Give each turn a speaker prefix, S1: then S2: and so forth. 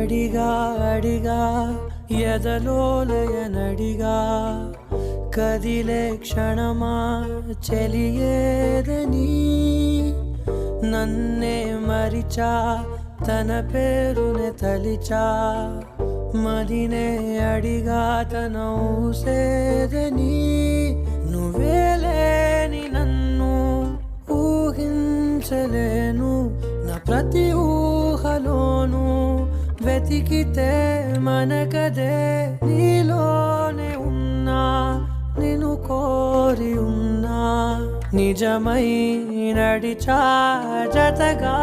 S1: అడిగా అడిగా ఎదలోలయనడిగా కదిలే క్షణమా చెలియేదని నన్నే మరిచా తన పేరునే తలిచా మదినే అడిగా తన ఊసేదని నువ్వేలేని నన్ను ఊహించలేను నా ప్రతి ఊహలోను వెతికితే మనకదే నీలోనే ఉన్నా నిన్ను కోరి ఉన్నా నిజమై నడిచా జతగా